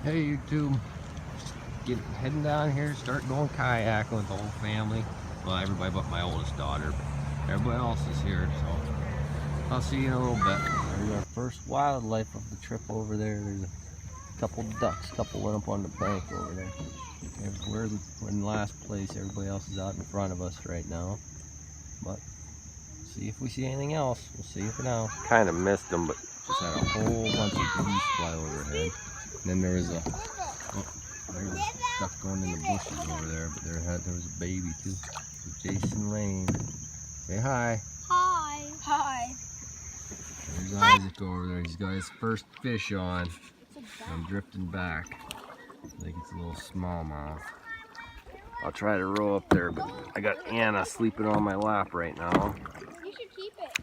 Hey YouTube, heading down here, start going kayaking with the whole family. Well, everybody but my oldest daughter, but everybody else is here, so I'll see you in a little bit. There's our first wildlife of the trip over there. There's a couple ducks, couple went up on the bank over there. We're in last place, everybody else is out in front of us right now. But see if we see anything else. We'll see you for now. Kind of missed them, but just had a whole bunch of geese fly overhead. And then there was there's a duck going in the bushes over there, but there was a baby too. Jason Lane. Say hi. Hi. Hi. There's Isaac over there. He's got his first fish on. I'm drifting back. I think it's a little smallmouth. I'll try to row up there, but I got Anna sleeping on my lap right now. You should keep it.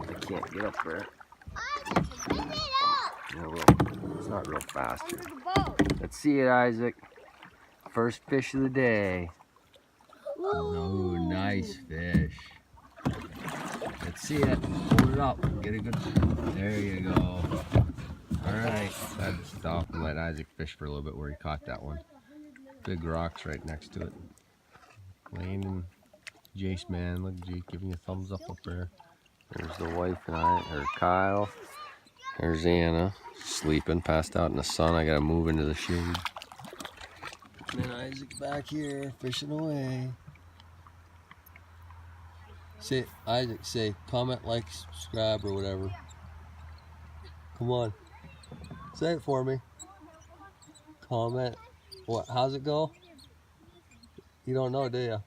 I can't get up there. Pick it up. Yeah, well, it's not real fast here. Under the boat. Let's see it, Isaac. First fish of the day. Oh, nice fish. Let's see it. Hold it up. Get a good. There you go. All right. I had to stop and let Isaac fish for a little bit where he caught that one. Big rocks right next to it. Lane and Jace, man. Look, Jake giving you a thumbs up there. There's the wife and or Kyle. There's Anna, sleeping, passed out in the sun. I gotta move into the shade. And then Isaac back here, fishing away. Say, Isaac, say, comment, like, subscribe, or whatever. Come on. Say it for me. Comment. What, how's it go? You don't know, do you?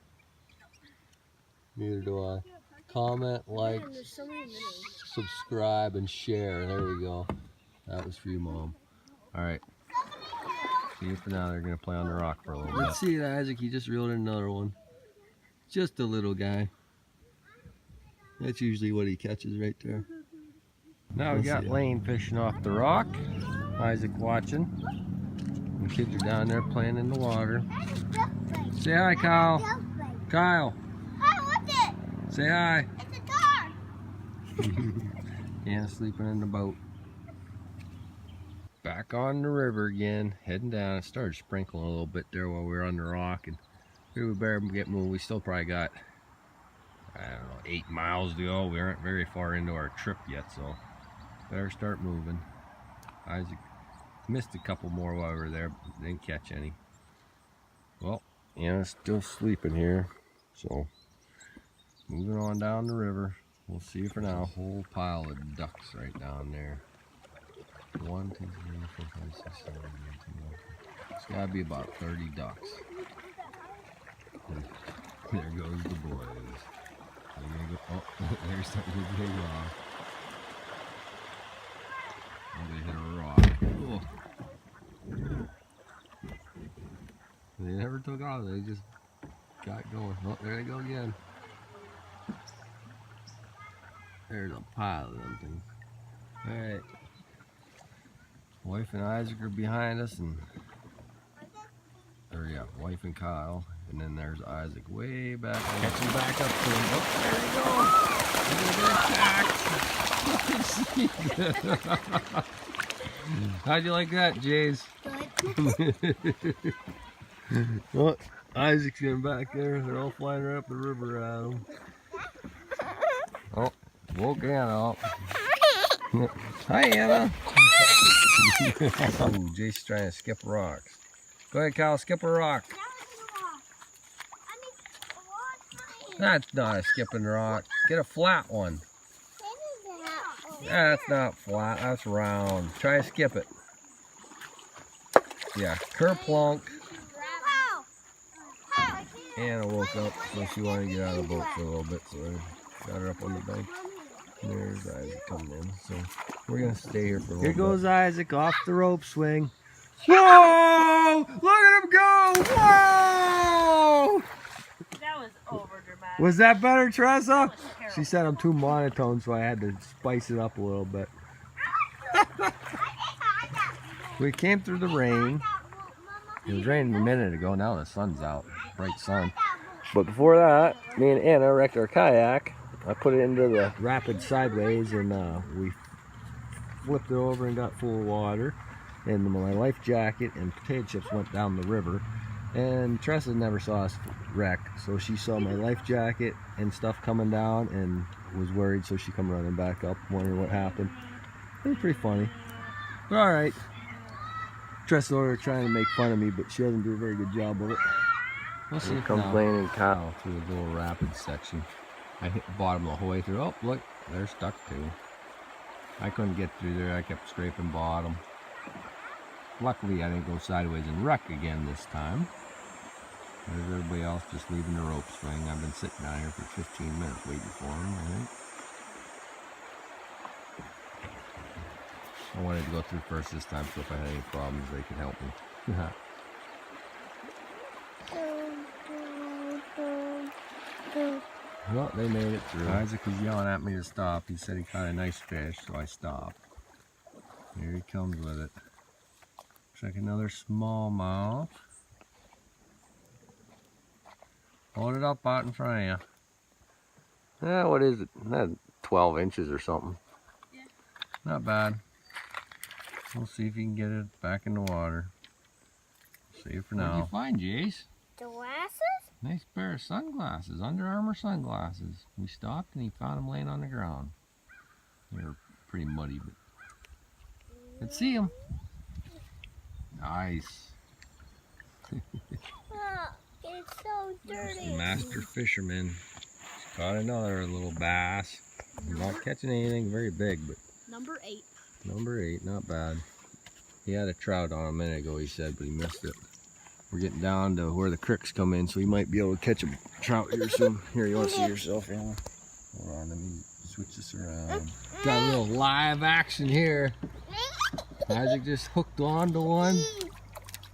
Neither do I. Comment, like, subscribe, and share. There we go. That was for you, Mom. Alright. See you for now. They're going to play on the rock for a little bit. Let's see, Isaac. He just reeled in another one. Just a little guy. That's usually what he catches right there. Now we got Lane fishing off the rock. Isaac watching. The kids are down there playing in the water. Say hi, Kyle. Kyle. Hi, what's it? Say hi. It's a car. Yeah, sleeping in the boat. Back on the river again, heading down. It started sprinkling a little bit there while we were on the rock, and we better get moving. We still probably got, I don't know, 8 miles to go. We aren't very far into our trip yet, so better start moving. Isaac missed a couple more while we were there, but didn't catch any. Well, Anna's still sleeping here, so moving on down the river. We'll see you for now. A whole pile of ducks right down there. 1, 2, 3, 4, 5, 6, 7, 8, 9, 10, 11. It's gotta be about 30 ducks. And there goes the boys. They're gonna go, oh, they're starting to go off. Oh, they hit a rock. Oh. They never took off, they just got going. Oh, there they go again. There's a pile of them things. Alright. Wife and Isaac are behind us, and wife and Kyle, and then there's Isaac way back. Catching back up to him. Oh, there you go. How'd you like that, Jays? Well, Isaac's getting back there. They're all flying right up the river at him. Oh, woke Anna up. Hi, Anna. Oh, Jason's trying to skip rocks. Go ahead, Kyle, skip a rock. That's not a skipping rock. Get a flat one. That's not flat, that's round. Try to skip it. Yeah, kerplunk. Anna woke up, so she wanted to get out of the boat for a little bit, so I got her up on the bank. There's Isaac coming in, so we're gonna stay here for a little bit. Here goes Isaac off the rope swing. Whoa! Look at him go! Whoa! That was over dramatic. Was that better, Tressa? She said I'm too monotone, so I had to spice it up a little bit. We came through the rain. It was raining a minute ago. Now the sun's out, bright sun. But before that, me and Anna wrecked our kayak. I put it into the rapid sideways, and we flipped it over and got full of water. and my life jacket and potato chips went down the river. And Tressa never saw us wreck, so she saw my life jacket and stuff coming down and was worried, so she come running back up, wondering what happened. It was pretty funny. But alright. Tressa over trying to make fun of me, but she doesn't do a very good job of it. We'll see. Complaining cow through the little rapid section. I hit the bottom the whole way through. Oh, look, they're stuck too. I couldn't get through there. I kept scraping bottom. Luckily, I didn't go sideways and wreck again this time. There's everybody else just leaving the rope swing. I've been sitting down here for 15 minutes waiting for them, I think. I wanted to go through first this time, so if I had any problems, they could help me. Well, they made it through. Isaac was yelling at me to stop. He said he caught a nice fish, so I stopped. Here he comes with it. Looks like another smallmouth. Hold it up out in front of you. What is it? 12 inches or something. Yeah. Not bad. We'll see if you can get it back in the water. See you for now. What did you find, Jace? Glasses? Nice pair of sunglasses, Under Armour sunglasses. We stopped and he found them laying on the ground. They were pretty muddy, but let's see them. Nice. Oh, it's so dirty. Master fisherman. Just caught another little bass. Not catching anything very big, but Number 8. number 8, not bad. He had a trout on a minute ago, he said, but he missed it. We're getting down to where the creeks come in, so he might be able to catch a trout here soon. Here, you want to see yourself, Anna? Hold on, let me switch this around. Got a little live action here. Isaac just hooked onto one.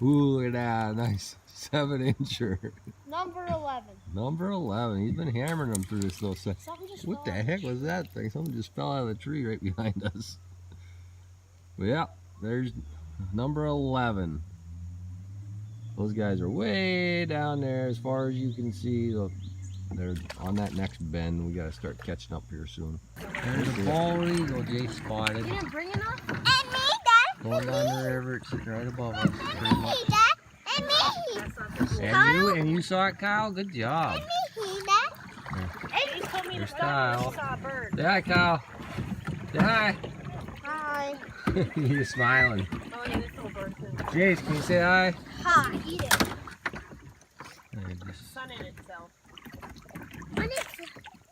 Ooh, look at that, nice 7-incher. Number 11. Number 11. He's been hammering them through this little set. What the heck was that thing? Something just fell out of the tree right behind us. But yeah, there's number 11. Those guys are way down there as far as you can see. They're on that next bend. We gotta start catching up here soon. There's a bald eagle Jay spotted. You didn't bring enough? And me, Dad. Going down the river, it's sitting right above us. And me, Dad. And me. And you saw it, Kyle? Good job. And me, Dad. And he told me There's to stop when Kyle. he saw a bird. Say hi, Kyle. Say hi. Hi. You're smiling. Oh, yeah, this little bird too. Jace, can you say hi? Hi, eat it. There, just- Sun in itself.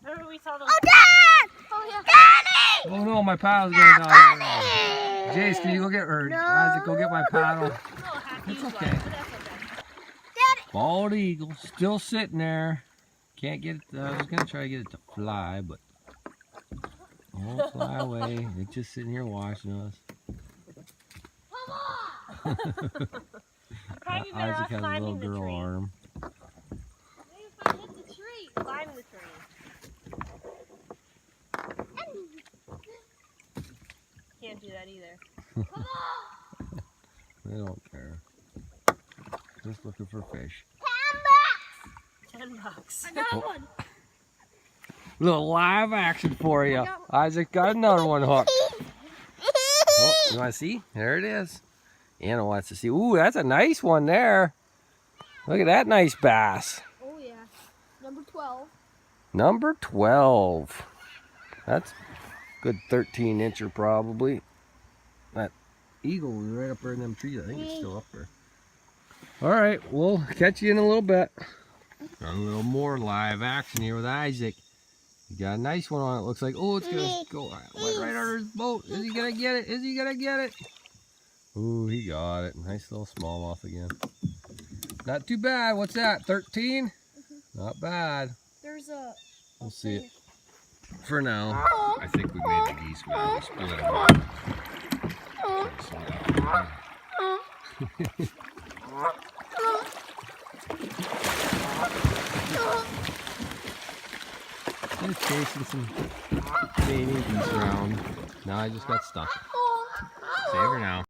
Remember we saw those? Oh, Dad! Oh, yeah. Daddy! Oh no, my paddle's going down. Jace, can you go get her? No. Isaac, go get my paddle. No, half It's used okay. one, but that's okay. Daddy! Bald eagle, still sitting there. Can't get it. I was gonna try to get it to fly, but it won't fly away. It's just sitting here watching us. Probably better Isaac off has a climbing little the girl tree. arm. Maybe if I hit the tree. Climb the tree. Can't do that either. They don't care. Just looking for fish. $10. Another one! Little live action for you. Isaac got another one hooked. Oh, you want to see? There it is. Anna wants to see. Ooh, that's a nice one there. Look at that nice bass. Oh, yeah. Number 12. Number 12. That's good 13-incher probably. That eagle was right up there in them trees. I think it's still up there. All right, we'll catch you in a little bit. Got a little more live action here with Isaac. You got a nice one on it. Looks like, oh, it's gonna go right under his boat. Is he gonna get it? Is he gonna get it? Ooh, he got it. Nice little smallmouth again. Not too bad. What's that? 13? Not bad. There's a... We'll see it. For now, I think we made the geese. We split them up. Just chasing some baby geese around. Now I just got stuck. Save her now.